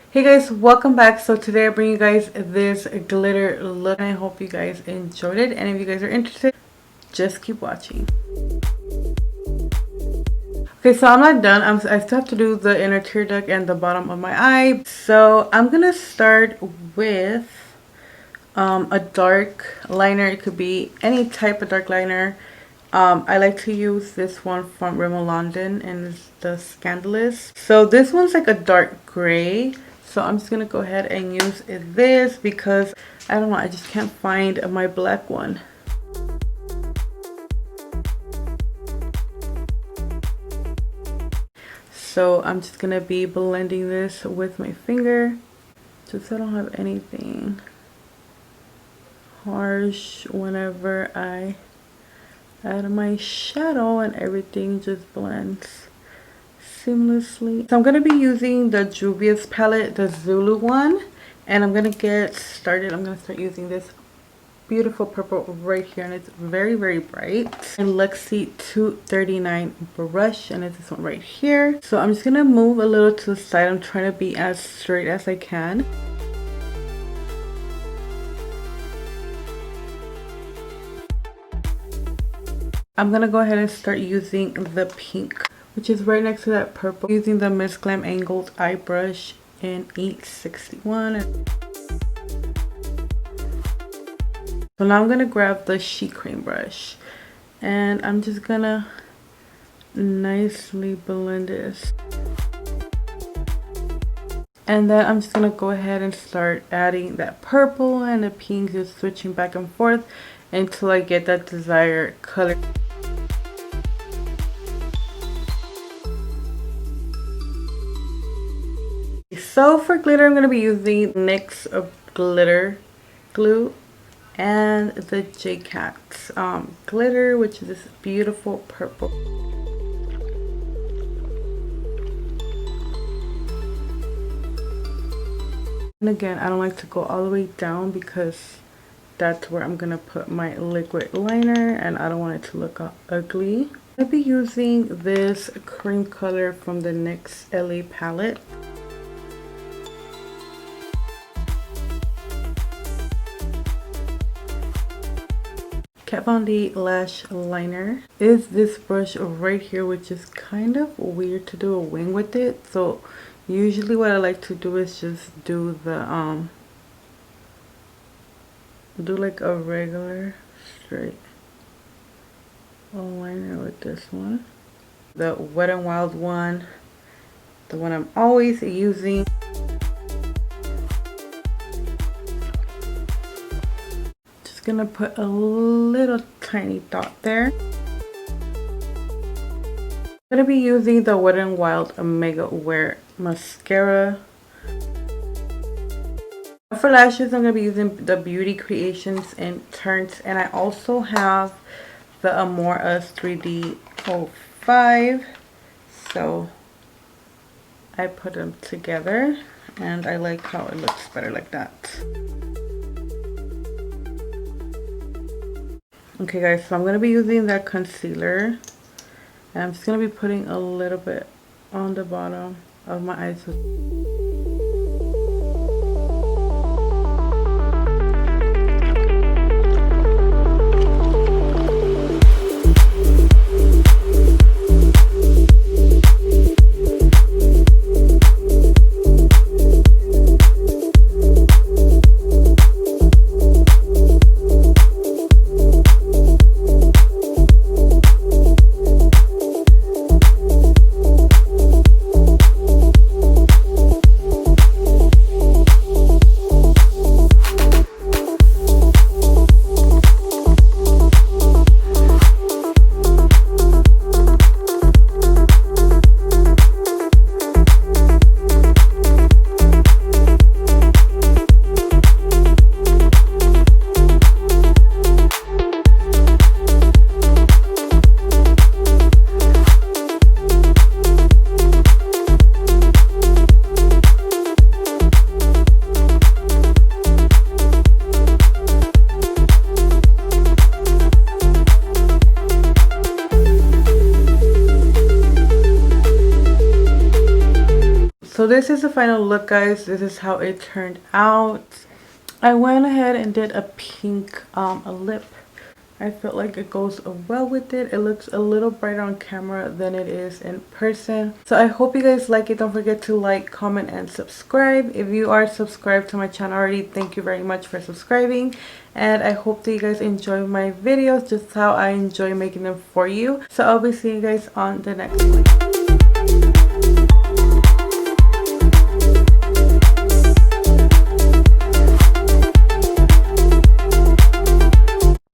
Hey guys, welcome back. So today I bring you guys this glitter look and I hope you guys enjoyed it, and if you guys are interested, just keep watching. Okay, so I'm not done. I still have to do the inner tear duct and the bottom of my eye. So I'm gonna start with a dark liner. It could be any type of dark liner. I like to use this one from Rimmel London, and it's the Scandalous. So this one's like a dark gray. So I'm just gonna go ahead and use this because I don't know, I just can't find my black one. So I'm just gonna be blending this with my finger just so I don't have anything harsh whenever I add my shadow, and everything just blends seamlessly. So I'm going to be using the Juvias palette, the Zulu one, and I'm going to get started. I'm going to start using this beautiful purple right here, and it's very bright. And Lexi 239 brush, and it's this one right here. So I'm just going to move a little to the side. I'm trying to be as straight as I can. I'm going to go ahead and start using the pink, which is right next to that purple, using the Miss Glam Angled Eye Brush in 861. So now I'm going to grab the Sheet Cream brush, and I'm just going to nicely blend this. And then I'm just going to go ahead and start adding that purple and the pink, just switching back and forth until I get that desired color. So for glitter, I'm going to be using NYX glitter glue and the Jcat glitter, which is this beautiful purple. And again, I don't like to go all the way down because that's where I'm going to put my liquid liner, and I don't want it to look ugly. I'll be using this cream color from the NYX LA palette. Kat Von D lash liner is this brush right here, which is kind of weird to do a wing with it. So usually what I like to do is just do the do like a regular straight liner with this one, the Wet n Wild one, the one I'm always using. Gonna put a little tiny dot there. I'm gonna be using the Wet n Wild Mega Wear mascara. For lashes, I'm gonna be using the Beauty Creations in Turns, and I also have the Amore Us 3D05. So I put them together, and I like how it looks better like that. Okay guys, so I'm going to be using that concealer, and I'm just going to be putting a little bit on the bottom of my eyes. So this is the final look, guys. This is how it turned out. I went ahead and did a pink a lip. I felt like it goes well with it. It looks a little brighter on camera than it is in person. So I hope you guys like it. Don't forget to like, comment, and subscribe. If you are subscribed to my channel already, thank you very much for subscribing. And I hope that you guys enjoy my videos just how I enjoy making them for you. So I'll be seeing you guys on the next one.